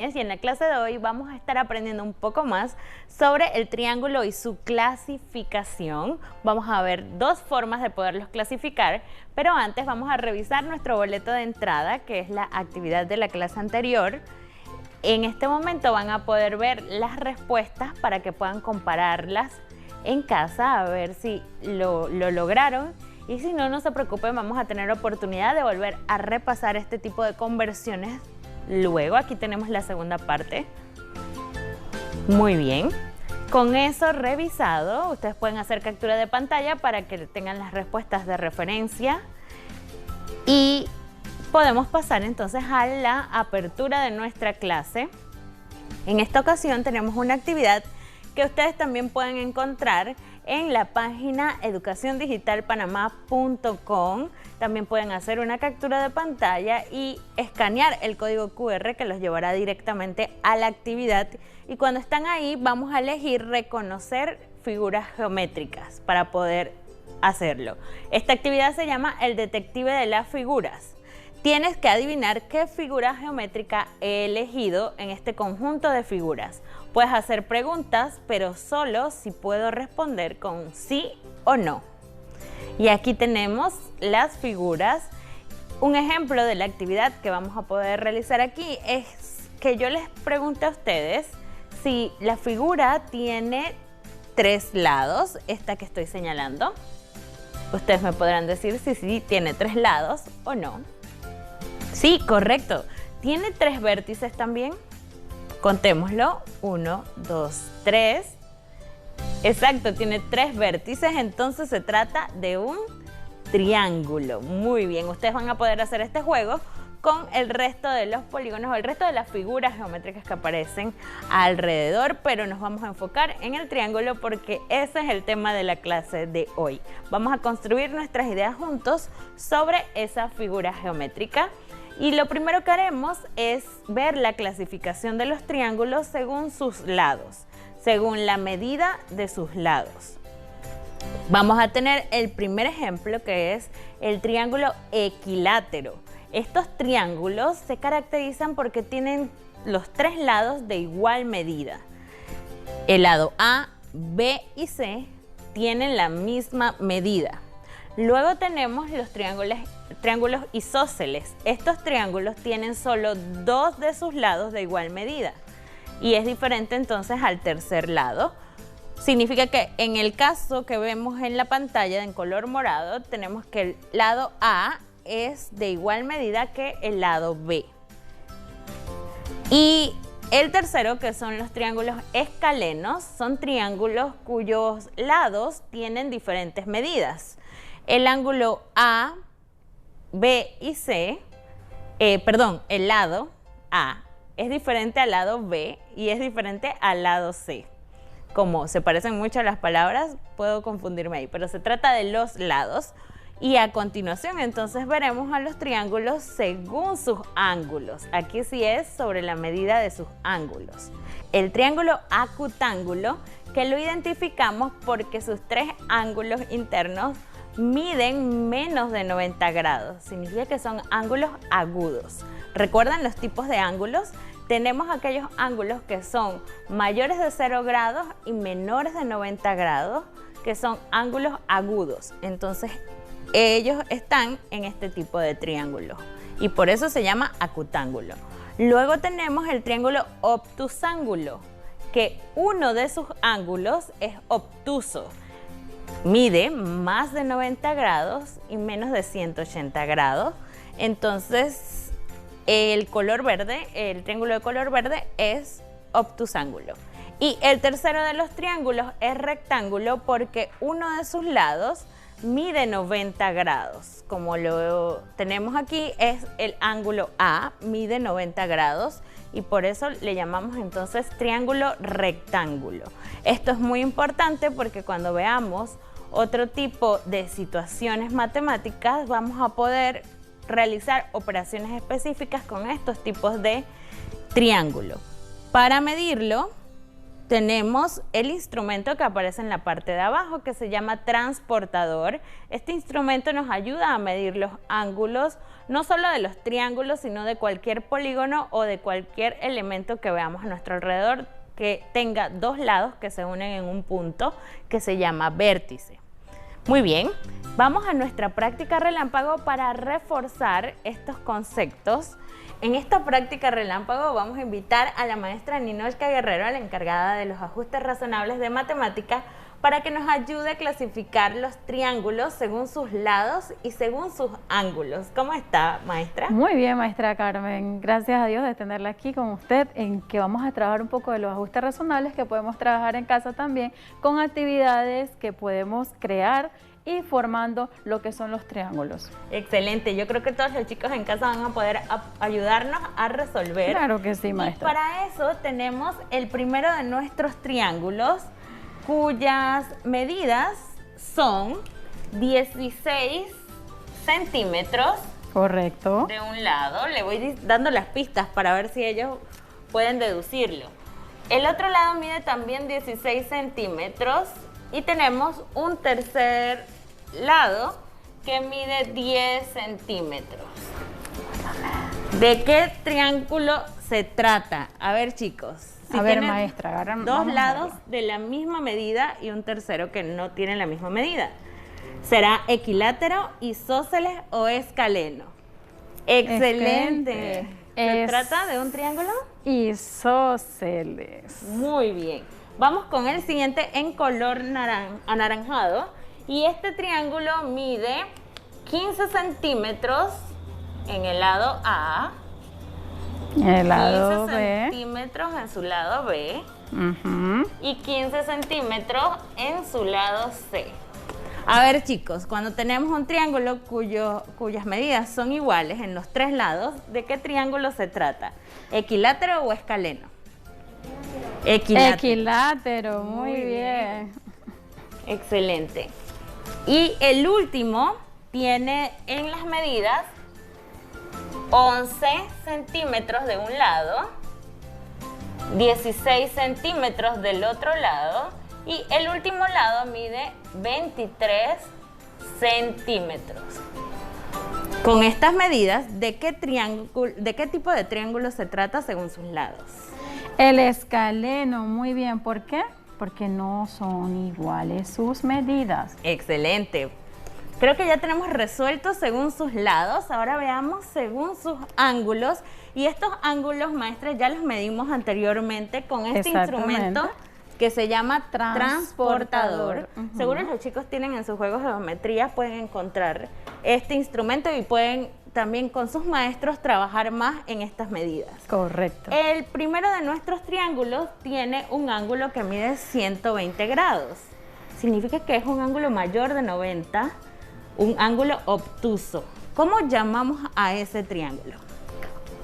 Y en la clase de hoy vamos a estar aprendiendo un poco más sobre el triángulo y su clasificación. Vamos a ver dos formas de poderlos clasificar, pero antes vamos a revisar nuestro boleto de entrada, que es la actividad de la clase anterior. En este momento van a poder ver las respuestas para que puedan compararlas en casa, a ver si lo lograron. Y si no, no se preocupen, vamos a tener oportunidad de volver a repasar este tipo de conversiones. Luego aquí tenemos la segunda parte. Muy bien. Con eso revisado, ustedes pueden hacer captura de pantalla para que tengan las respuestas de referencia. Y podemos pasar entonces a la apertura de nuestra clase. En esta ocasión tenemos una actividad que ustedes también pueden encontrar en la página educaciondigitalpanamá.com. También pueden hacer una captura de pantalla y escanear el código QR que los llevará directamente a la actividad. Y cuando están ahí vamos a elegir reconocer figuras geométricas para poder hacerlo. Esta actividad se llama el detective de las figuras. Tienes que adivinar qué figura geométrica he elegido en este conjunto de figuras. Puedes hacer preguntas, pero solo si puedo responder con sí o no. Y aquí tenemos las figuras. Un ejemplo de la actividad que vamos a poder realizar aquí es que yo les pregunte a ustedes si la figura tiene 3 lados, esta que estoy señalando. Ustedes me podrán decir si sí tiene 3 lados o no. Sí, correcto. ¿Tiene 3 vértices también? Contémoslo. 1, 2, 3. Exacto, tiene 3 vértices, entonces se trata de un triángulo. Muy bien, ustedes van a poder hacer este juego con el resto de los polígonos o el resto de las figuras geométricas que aparecen alrededor, pero nos vamos a enfocar en el triángulo porque ese es el tema de la clase de hoy. Vamos a construir nuestras ideas juntos sobre esa figura geométrica. Y lo primero que haremos es ver la clasificación de los triángulos según sus lados, según la medida de sus lados. Vamos a tener el primer ejemplo, que es el triángulo equilátero. Estos triángulos se caracterizan porque tienen los 3 lados de igual medida. El lado A, B y C tienen la misma medida. Luego tenemos los triángulos isósceles. Estos triángulos tienen solo 2 de sus lados de igual medida y es diferente entonces al tercer lado. Significa que en el caso que vemos en la pantalla en color morado, tenemos que el lado A es de igual medida que el lado B. Y el tercero, que son los triángulos escalenos, son triángulos cuyos lados tienen diferentes medidas. El ángulo A, B y C, el lado A es diferente al lado B y es diferente al lado C. Como se parecen mucho las palabras, puedo confundirme ahí, pero se trata de los lados. Y a continuación entonces veremos a los triángulos según sus ángulos. Aquí sí es sobre la medida de sus ángulos. El triángulo acutángulo, que lo identificamos porque sus 3 ángulos internos miden menos de 90 grados. Significa que son ángulos agudos. ¿Recuerdan los tipos de ángulos? Tenemos aquellos ángulos que son mayores de 0 grados y menores de 90 grados, que son ángulos agudos. Entonces, ellos están en este tipo de triángulo y por eso se llama acutángulo. Luego tenemos el triángulo obtusángulo, que uno de sus ángulos es obtuso. Mide más de 90 grados y menos de 180 grados. Entonces, el color verde, el triángulo de color verde es obtusángulo. Y el tercero de los triángulos es rectángulo porque uno de sus lados mide 90 grados. Como lo tenemos aquí, es el ángulo A, mide 90 grados y por eso le llamamos entonces triángulo rectángulo. Esto es muy importante porque cuando veamos otro tipo de situaciones matemáticas vamos a poder realizar operaciones específicas con estos tipos de triángulo. Para medirlo, tenemos el instrumento que aparece en la parte de abajo, que se llama transportador. Este instrumento nos ayuda a medir los ángulos, no solo de los triángulos, sino de cualquier polígono o de cualquier elemento que veamos a nuestro alrededor que tenga dos lados que se unen en un punto que se llama vértice. Muy bien, vamos a nuestra práctica relámpago para reforzar estos conceptos. En esta práctica relámpago vamos a invitar a la maestra Ninochka Guerrero, la encargada de los ajustes razonables de matemática, para que nos ayude a clasificar los triángulos según sus lados y según sus ángulos. ¿Cómo está, maestra? Muy bien, maestra Carmen. Gracias a Dios de tenerla aquí con usted, en que vamos a trabajar un poco de los ajustes razonables que podemos trabajar en casa también, con actividades que podemos crear y formando lo que son los triángulos. Excelente, yo creo que todos los chicos en casa van a poder ayudarnos a resolver. Claro que sí, maestra. Y para eso tenemos el primero de nuestros triángulos, cuyas medidas son 16 centímetros. Correcto. De un lado, le voy dando las pistas para ver si ellos pueden deducirlo. El otro lado mide también 16 centímetros y tenemos un tercer lado que mide 10 centímetros. ¿De qué triángulo se trata? A ver, chicos. Si a ver, maestra, agarran dos lados de la misma medida y un tercero que no tiene la misma medida. ¿Será equilátero, isósceles o escaleno? Excelente. ¿Se trata de un triángulo? Isósceles. Muy bien. Vamos con el siguiente en color anaranjado. Y este triángulo mide 15 centímetros en el lado A. El lado 15 B. centímetros en su lado B. Uh-huh. Y 15 centímetros en su lado C. A ver, chicos, cuando tenemos un triángulo cuyas medidas son iguales en los tres lados, ¿de qué triángulo se trata? ¿Equilátero o escaleno? Equilátero. Equilátero, muy bien. Excelente. Y el último tiene en las medidas 11 centímetros de un lado, 16 centímetros del otro lado y el último lado mide 23 centímetros. Con estas medidas, ¿de qué tipo de triángulo se trata según sus lados? El escaleno, muy bien. ¿Por qué? Porque no son iguales sus medidas. Excelente. Creo que ya tenemos resuelto según sus lados. Ahora veamos según sus ángulos. Y estos ángulos, maestra, ya los medimos anteriormente con este instrumento que se llama transportador. Uh-huh. Seguro los chicos tienen en sus juegos de geometría, pueden encontrar este instrumento y pueden también con sus maestros trabajar más en estas medidas. Correcto. El primero de nuestros triángulos tiene un ángulo que mide 120 grados. Significa que es un ángulo mayor de 90, un ángulo obtuso. ¿Cómo llamamos a ese triángulo?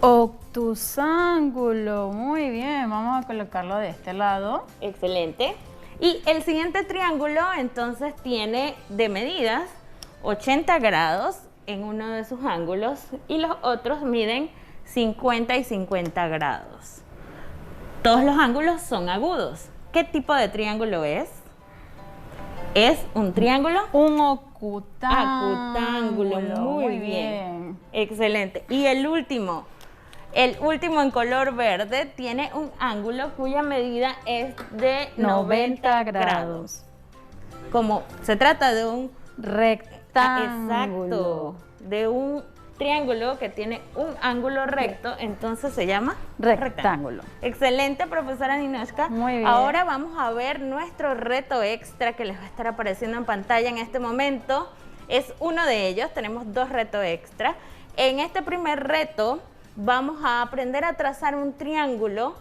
Obtusángulo, muy bien. Vamos a colocarlo de este lado. Excelente. Y el siguiente triángulo entonces tiene de medidas 80 grados en uno de sus ángulos y los otros miden 50 y 50 grados. Todos los ángulos son agudos. ¿Qué tipo de triángulo es? Es un triángulo. Un ocutángulo. Acutángulo, muy bien. Excelente. Y el último en color verde tiene un ángulo cuya medida es de 90 grados. Como se trata de un rectángulo. Exacto, de un triángulo que tiene un ángulo recto, entonces se llama rectángulo. Excelente, profesora Ninochka. Muy bien. Ahora vamos a ver nuestro reto extra que les va a estar apareciendo en pantalla en este momento. Es uno de ellos, tenemos dos retos extra. En este primer reto vamos a aprender a trazar un triángulo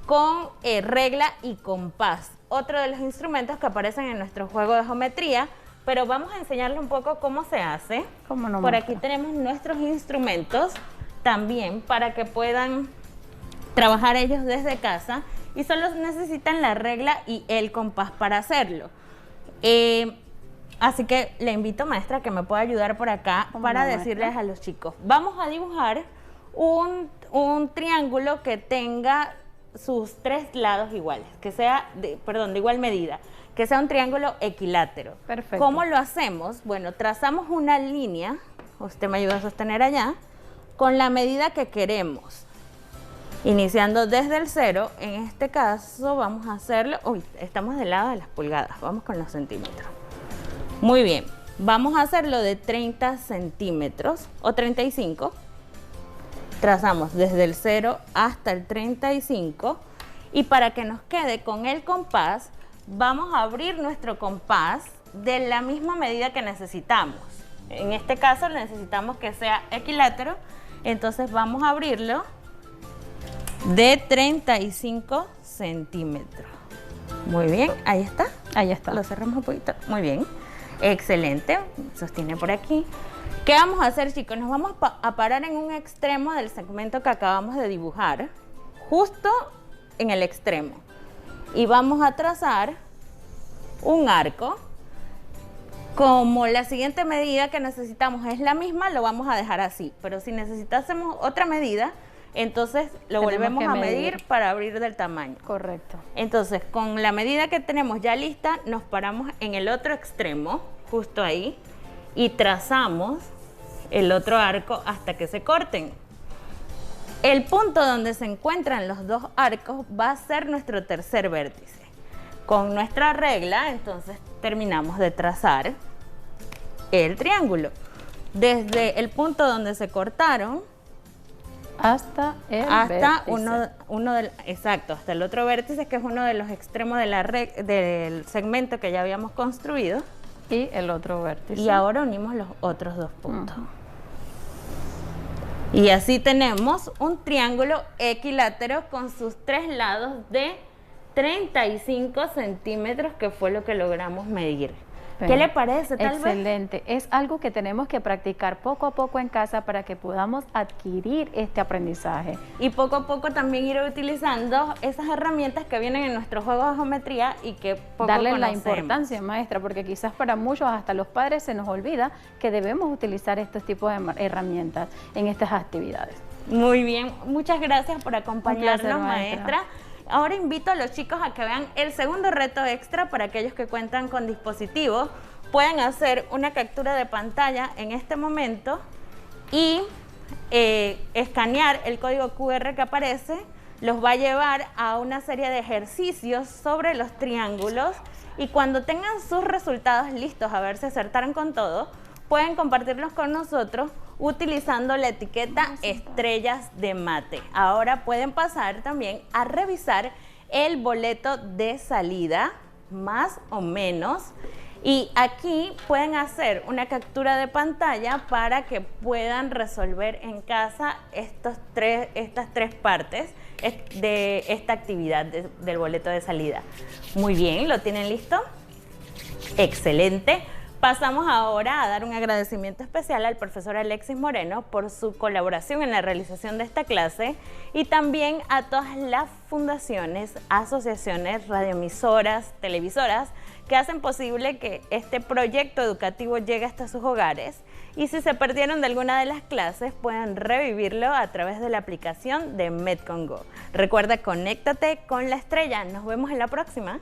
con regla y compás, otro de los instrumentos que aparecen en nuestro juego de geometría. Pero vamos a enseñarles un poco cómo se hace. ¿Cómo no, Por maestra? aquí tenemos nuestros instrumentos también para que puedan trabajar ellos desde casa y solo necesitan la regla y el compás para hacerlo. Así que le invito, maestra, que me pueda ayudar por acá para decirles a los chicos. Vamos a dibujar un triángulo que tenga sus tres lados iguales, que sea, de igual medida, que sea un triángulo equilátero. Perfecto. ¿Cómo lo hacemos? Bueno, trazamos una línea, usted me ayuda a sostener allá, con la medida que queremos. Iniciando desde el 0, en este caso vamos a hacerlo, estamos del lado de las pulgadas, vamos con los centímetros. Muy bien, vamos a hacerlo de 30 centímetros o 35. Trazamos desde el 0 hasta el 35 y para que nos quede con el compás, vamos a abrir nuestro compás de la misma medida que necesitamos. En este caso necesitamos que sea equilátero, entonces vamos a abrirlo de 35 centímetros. Muy bien, ahí está. Ahí está. Lo cerramos un poquito. Muy bien, excelente. Sostiene por aquí. ¿Qué vamos a hacer, chicos? Nos vamos a parar en un extremo del segmento que acabamos de dibujar, justo en el extremo. Y vamos a trazar un arco. Como la siguiente medida que necesitamos es la misma, lo vamos a dejar así. Pero si necesitásemos otra medida, entonces lo volvemos a medir para abrir del tamaño. Correcto. Entonces, con la medida que tenemos ya lista, nos paramos en el otro extremo, justo ahí, y trazamos el otro arco hasta que se corten. El punto donde se encuentran los dos arcos va a ser nuestro tercer vértice. Con nuestra regla, entonces, terminamos de trazar el triángulo. Desde el punto donde se cortaron hasta el vértice. Exacto, hasta el otro vértice, que es uno de los extremos de del segmento que ya habíamos construido. Y el otro vértice. Y ahora unimos los otros dos puntos. Y así tenemos un triángulo equilátero con sus tres lados de 35 centímetros, que fue lo que logramos medir. ¿Qué le parece? Excelente. Es algo que tenemos que practicar poco a poco en casa para que podamos adquirir este aprendizaje. Y poco a poco también ir utilizando esas herramientas que vienen en nuestros juegos de geometría y que poco darle conocemos. La importancia, maestra, porque quizás para muchos, hasta los padres, se nos olvida que debemos utilizar estos tipos de herramientas en estas actividades. Muy bien, muchas gracias por acompañarnos, placer, maestra. Ahora invito a los chicos a que vean el segundo reto extra. Para aquellos que cuentan con dispositivos, pueden hacer una captura de pantalla en este momento y escanear el código QR que aparece. Los va a llevar a una serie de ejercicios sobre los triángulos y cuando tengan sus resultados listos, a ver si acertaron con todo, pueden compartirlos con nosotros utilizando la etiqueta Estrellas de Mate. Ahora pueden pasar también a revisar el boleto de salida, más o menos, y aquí pueden hacer una captura de pantalla para que puedan resolver en casa estas tres partes de esta actividad del boleto de salida. Muy bien, ¿lo tienen listo? Excelente. Pasamos ahora a dar un agradecimiento especial al profesor Alexis Moreno por su colaboración en la realización de esta clase y también a todas las fundaciones, asociaciones, radioemisoras, televisoras que hacen posible que este proyecto educativo llegue hasta sus hogares. Y si se perdieron de alguna de las clases, pueden revivirlo a través de la aplicación de Medcon Go. Recuerda, conéctate con la estrella. Nos vemos en la próxima.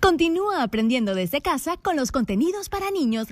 Continúa aprendiendo desde casa con los contenidos para niños